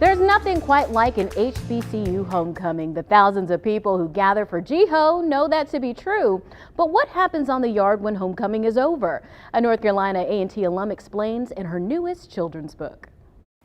There's nothing quite like an HBCU homecoming. The thousands of people who gather for GHO know that to be true. But what happens on the yard when homecoming is over? A North Carolina A&T alum explains in her newest children's book.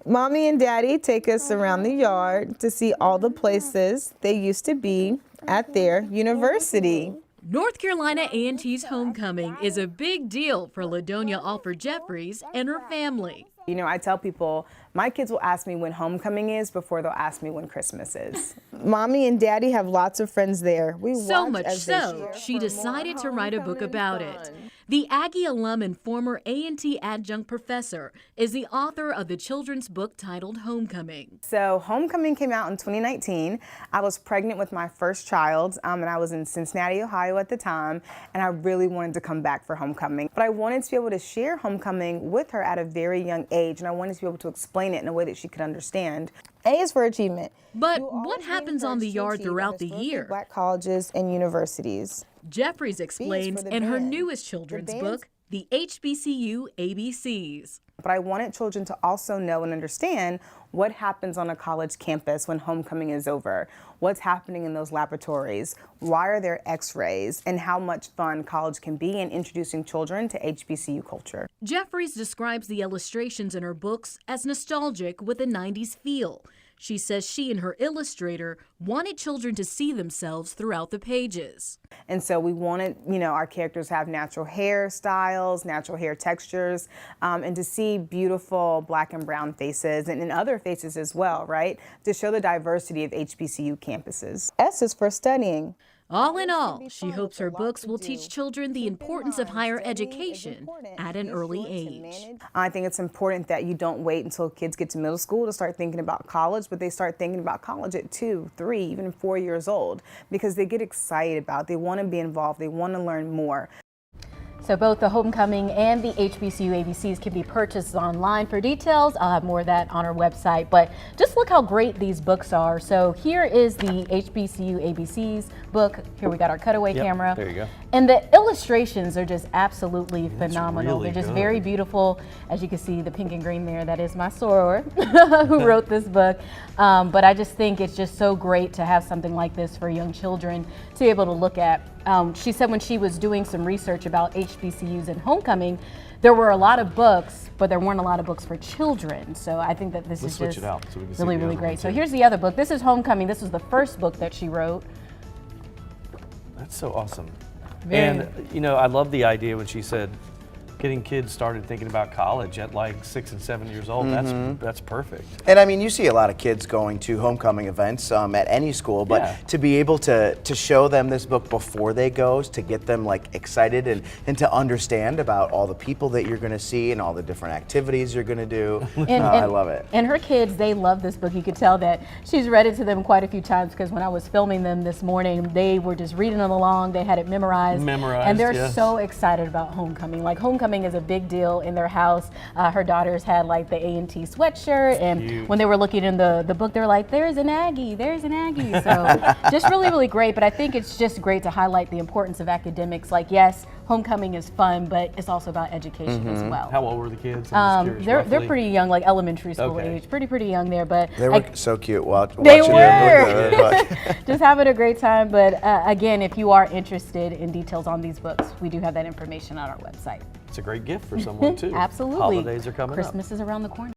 Mommy and Daddy take us around the yard to see all the places they used to be at their university. North Carolina A&T's homecoming is a big deal for La-Donia Alford Jefferies and her family. You know, I tell people, my kids will ask me when homecoming is before they'll ask me when Christmas is. Mommy and Daddy have lots of friends there. So much so, she decided to write a book about it. The Aggie alum and former A&T adjunct professor is the author of the children's book titled Homecoming. So Homecoming came out in 2019. I was pregnant with my first child, and I was in Cincinnati, Ohio at the time, and I really wanted to come back for Homecoming. But I wanted to be able to share Homecoming with her at a very young age, and I wanted to be able to explain it in a way that she could understand. A is for achievement. But what happens on the yard throughout the year? Black colleges and universities. Jefferies explains in her newest children's book, The HBCU ABCs. But I wanted children to also know and understand what happens on a college campus when homecoming is over, what's happening in those laboratories, why are there x-rays, and how much fun college can be in introducing children to HBCU culture. Jefferies describes the illustrations in her books as nostalgic with a 90s feel. She says she and her illustrator wanted children to see themselves throughout the pages. And so we wanted, our characters to have natural hair styles, natural hair textures, and to see beautiful black and brown faces and other faces as well, right? To show the diversity of HBCU campuses. S is for studying. All in all, she hopes her books will teach children the importance of higher education at an early age. I think it's important that you don't wait until kids get to middle school to start thinking about college, but they start thinking about college at 2, 3, even 4 years old, because they get excited about it. They want to be involved. They want to learn more. So both the Homecoming and the HBCU ABCs can be purchased online. For details, I'll have more of that on our website. But just look how great these books are. So here is the HBCU ABCs book. Here we got our cutaway camera. There you go. And the illustrations are just absolutely phenomenal. Really They're just good. very beautiful. As you can see, the pink and green there, that is my soror who wrote this book. But I just think it's just so great to have something like this for young children to be able to look at. She said when she was doing some research about HBCUs and homecoming, there were a lot of books, but there weren't a lot of books for children. So I think that this is just really great. So here's the other book. This is Homecoming. This was the first book that she wrote. That's so awesome. And I love the idea when she said getting kids started thinking about college at like 6 and 7 years old. That's perfect. And I mean, you see a lot of kids going to homecoming events at any school, but to be able to show them this book before they go, to get them like excited and to understand about all the people that you're going to see and all the different activities you're going to do. I love it. And her kids, they love this book. You could tell that she's read it to them quite a few times, because when I was filming them this morning, they were just reading it along. They had it memorized. And they're so excited about homecoming. Like, homecoming is a big deal in their house. Her daughters had like the A&T sweatshirt, and when they were looking in the book, they were like, there's an Aggie, there's an Aggie. So just really great. But I think it's just great to highlight the importance of academics. Like, yes, homecoming is fun, but it's also about education as well. How old were the kids? They're pretty young, like elementary school age, pretty young there. But they were so cute watching they were just having a great time. But again, if you are interested in details on these books, we do have that information on our website. It's a great gift for someone too. Absolutely. Holidays are coming up. Christmas is around the corner.